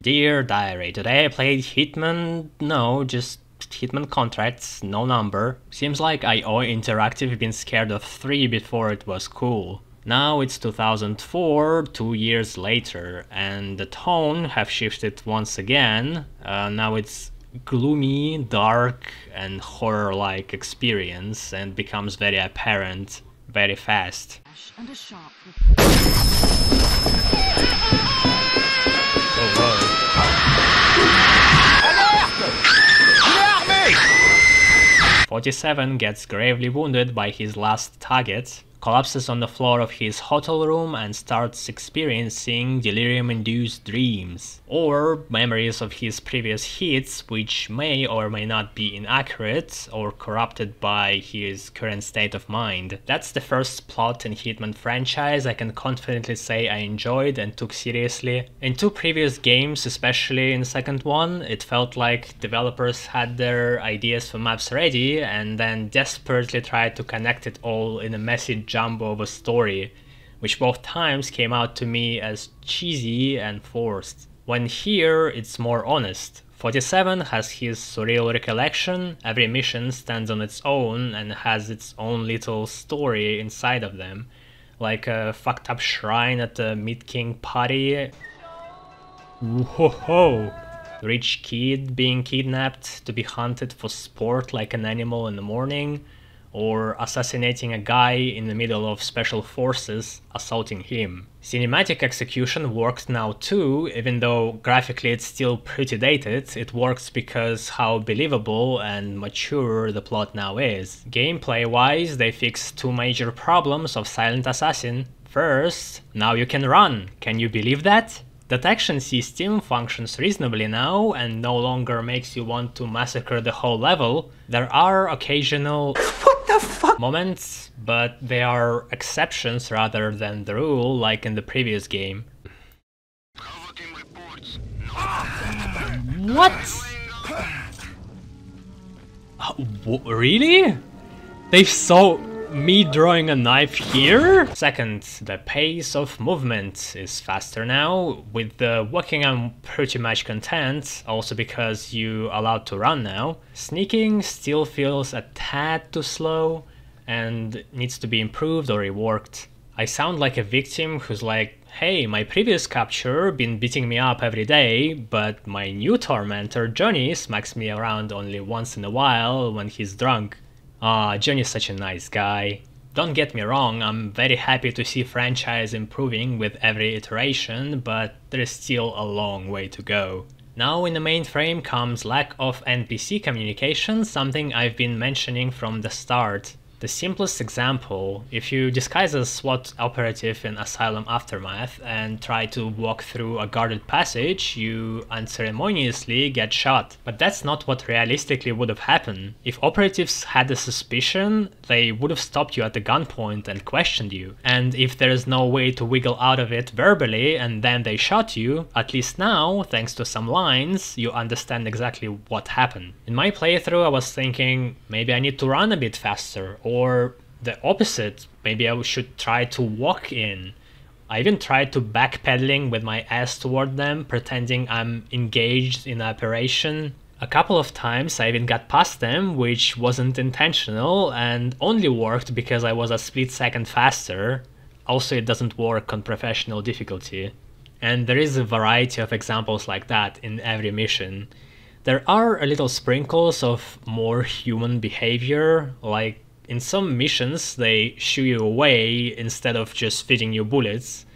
Dear Diary, today I played Hitman, no, just Hitman Contracts, no number. Seems like IO Interactive been scared of 3 before it was cool. Now it's 2004, 2 years later, and the tone have shifted once again. Now it's gloomy, dark, and horror-like experience, and becomes very apparent very fast. And a sharp 47 gets gravely wounded by his last target, collapses on the floor of his hotel room and starts experiencing delirium-induced dreams, or memories of his previous hits which may or may not be inaccurate or corrupted by his current state of mind. That's the first plot in Hitman franchise I can confidently say I enjoyed and took seriously. In 2 previous games, especially in the second one, it felt like developers had their ideas for maps ready and then desperately tried to connect it all in a messy jumbo of a story, which both times came out to me as cheesy and forced. When here it's more honest. 47 has his surreal recollection, every mission stands on its own and has its own little story inside of them, like a fucked up shrine at a Mid-King party. Whoa! Rich kid being kidnapped to be hunted for sport like an animal in the morning, or assassinating a guy in the middle of special forces assaulting him. Cinematic execution works now too, even though graphically it's still pretty dated. It works because how believable and mature the plot now is. Gameplay wise, they fixed 2 major problems of Silent Assassin. First, now you can run. Can you believe that? Detection system functions reasonably now and no longer makes you want to massacre the whole level. There are occasional moments, but they are exceptions rather than the rule, like in the previous game. What? Really? They saw me drawing a knife here? Second, the pace of movement is faster now. With the walking I'm pretty much content, also because you allowed to run now. Sneaking still feels a tad too slow and needs to be improved or reworked. I sound like a victim who's like, hey, my previous capture been beating me up every day, but my new tormentor Johnny smacks me around only once in a while when he's drunk. Johnny's such a nice guy. Don't get me wrong, I'm very happy to see franchise improving with every iteration, but there is still a long way to go. Now in the main frame comes lack of NPC communication, something I've been mentioning from the start. The simplest example, if you disguise as SWAT operative in Asylum Aftermath and try to walk through a guarded passage, you unceremoniously get shot. But that's not what realistically would have happened. If operatives had a suspicion, they would have stopped you at the gunpoint and questioned you. And if there is no way to wiggle out of it verbally and then they shot you, at least now, thanks to some lines, you understand exactly what happened. In my playthrough I was thinking, maybe I need to run a bit faster, or the opposite, maybe I should try to walk in. I even tried to backpedaling with my ass toward them, pretending I'm engaged in an operation. A couple of times I even got past them, which wasn't intentional and only worked because I was a split second faster. Also, it doesn't work on professional difficulty. And there is a variety of examples like that in every mission. There are a little sprinkles of more human behavior, like in some missions they shoo you away instead of just feeding you bullets,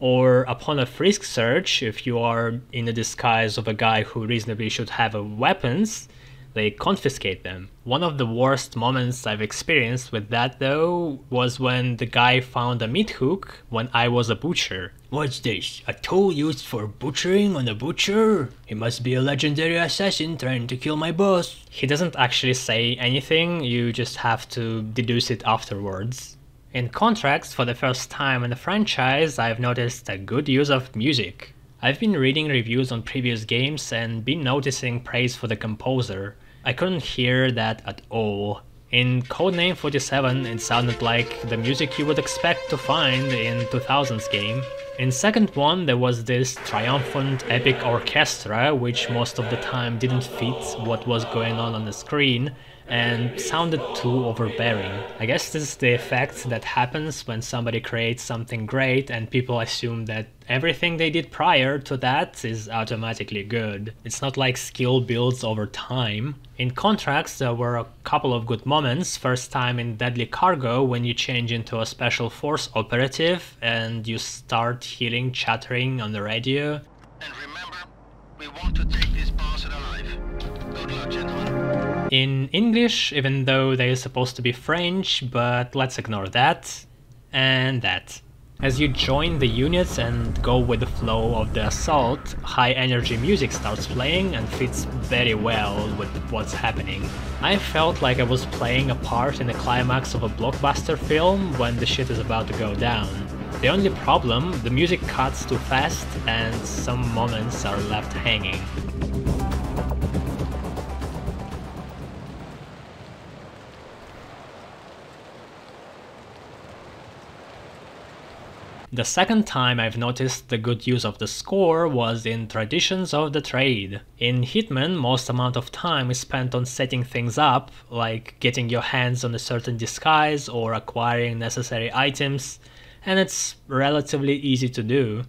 or upon a frisk search, if you are in the disguise of a guy who reasonably should have weapons, they confiscate them. One of the worst moments I've experienced with that though was when the guy found a meat hook when I was a butcher. What's this? A tool used for butchering on a butcher? He must be a legendary assassin trying to kill my boss. He doesn't actually say anything, you just have to deduce it afterwards. In Contracts, for the first time in the franchise, I've noticed a good use of music. I've been reading reviews on previous games and been noticing praise for the composer. I couldn't hear that at all. In Codename 47 it sounded like the music you would expect to find in 2000's game. In second one there was this triumphant epic orchestra which most of the time didn't fit what was going on the screen and sounded too overbearing. I guess this is the effect that happens when somebody creates something great and people assume that everything they did prior to that is automatically good. It's not like skill builds over time. In contrast, there were a couple of good moments. First time in Deadly Cargo when you change into a special force operative and you start hearing chattering on the radio. And remember, we want to take this bastard alive. Good luck, gentlemen. In English, even though they're supposed to be French, but let's ignore that. And that. As you join the units and go with the flow of the assault, high energy music starts playing and fits very well with what's happening. I felt like I was playing a part in the climax of a blockbuster film when the shit is about to go down. The only problem, the music cuts too fast and some moments are left hanging. The second time I've noticed the good use of the score was in Traditions of the Trade. In Hitman, most amount of time is spent on setting things up, like getting your hands on a certain disguise or acquiring necessary items, and it's relatively easy to do.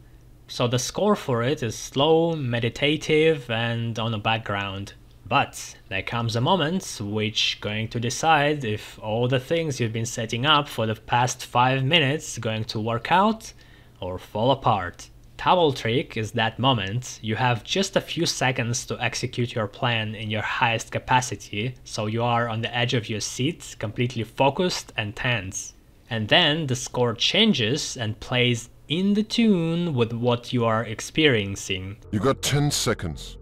So the score for it is slow, meditative, and on a background. But there comes a moment which going to decide if all the things you've been setting up for the past 5 minutes going to work out or fall apart. Towel trick is that moment. You have just a few seconds to execute your plan in your highest capacity, so you are on the edge of your seat, completely focused and tense. And then the score changes and plays in the tune with what you are experiencing. You got 10 seconds.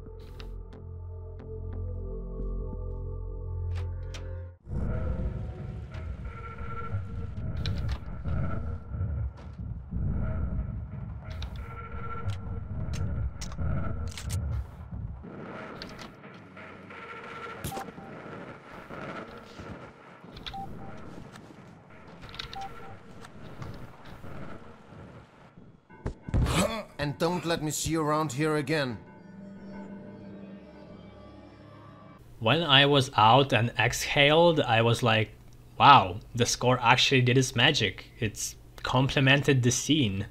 And don't let me see you around here again. When I was out and exhaled, I was like, wow, the score actually did its magic. It's complemented the scene.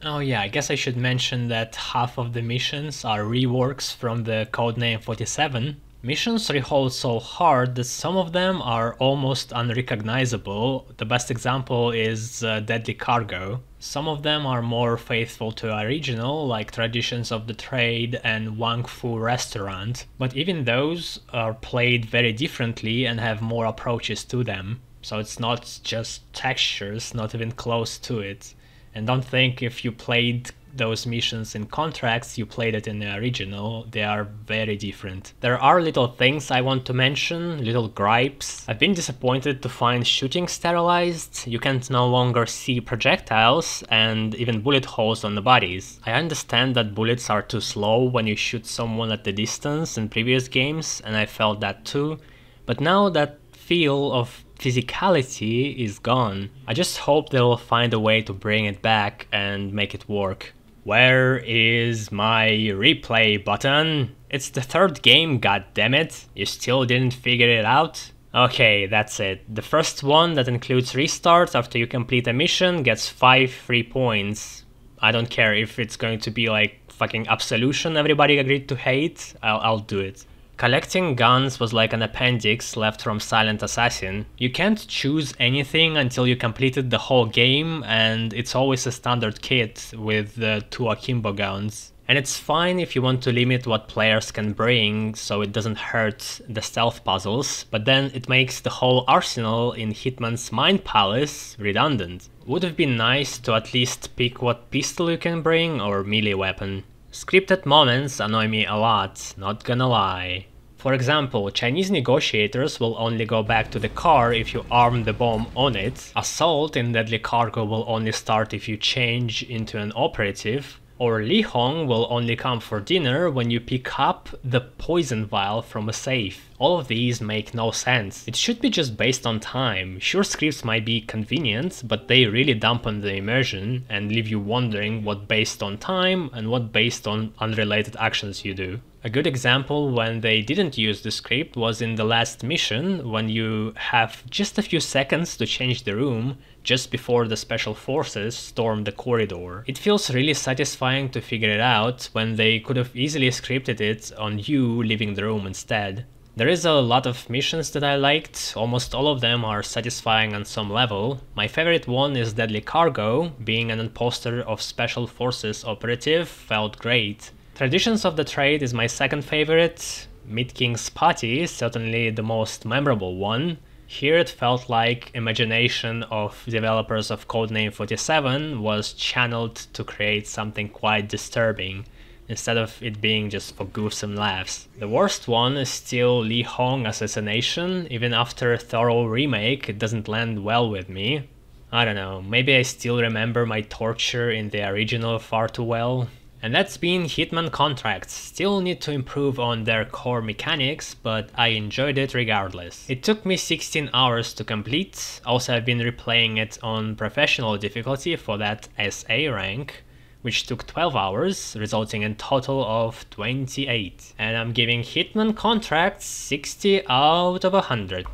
Oh yeah, I guess I should mention that half of the missions are reworks from the Codename 47. Missions rehold so hard that some of them are almost unrecognizable. The best example is Deadly Cargo. Some of them are more faithful to original, like Traditions of the Trade and Wang Fu Restaurant, but even those are played very differently and have more approaches to them. So it's not just textures, not even close to it. And don't think if you played those missions in Contracts, you played it in the original. They are very different. There are little things I want to mention, little gripes. I've been disappointed to find shooting sterilized. You can no longer see projectiles and even bullet holes on the bodies. I understand that bullets are too slow when you shoot someone at the distance in previous games, and I felt that too. But now that feel of physicality is gone. I just hope they'll find a way to bring it back and make it work. Where is my replay button? It's the third game, goddammit. You still didn't figure it out? Okay, that's it. The first one that includes restart after you complete a mission gets 5 free points. I don't care if it's going to be like fucking Absolution everybody agreed to hate, I'll do it. Collecting guns was like an appendix left from Silent Assassin. You can't choose anything until you completed the whole game, and it's always a standard kit with the 2 akimbo guns. And it's fine if you want to limit what players can bring so it doesn't hurt the stealth puzzles, but then it makes the whole arsenal in Hitman's Mind Palace redundant. Would have been nice to at least pick what pistol you can bring or melee weapon. Scripted moments annoy me a lot, not gonna lie. For example, Chinese negotiators will only go back to the car if you arm the bomb on it. Assault in Deadly Cargo will only start if you change into an operative. Or Li Hong will only come for dinner when you pick up the poison vial from a safe. All of these make no sense. It should be just based on time. Sure, scripts might be convenient, but they really dampen the immersion and leave you wondering what based on time and what based on unrelated actions you do. A good example when they didn't use the script was in the last mission, when you have just a few seconds to change the room just before the special forces storm the corridor. It feels really satisfying to figure it out when they could have easily scripted it on you leaving the room instead. There is a lot of missions that I liked, almost all of them are satisfying on some level. My favorite one is Deadly Cargo. Being an imposter of Special Forces operative felt great. Traditions of the Trade is my second favorite. Mid King's Party is certainly the most memorable one. Here it felt like imagination of developers of Codename 47 was channeled to create something quite disturbing, instead of it being just for goofs and laughs. The worst one is still Li Hong Assassination. Even after a thorough remake, it doesn't land well with me. I don't know, maybe I still remember my torture in the original far too well. And that's been Hitman Contracts. Still need to improve on their core mechanics, but I enjoyed it regardless. It took me 16 hours to complete. Also, I've been replaying it on professional difficulty for that SA rank, which took 12 hours, resulting in total of 28. And I'm giving Hitman Contracts 60 out of 100.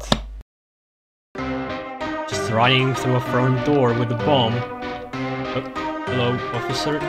Just running through a front door with a bomb. Oh, hello, officer.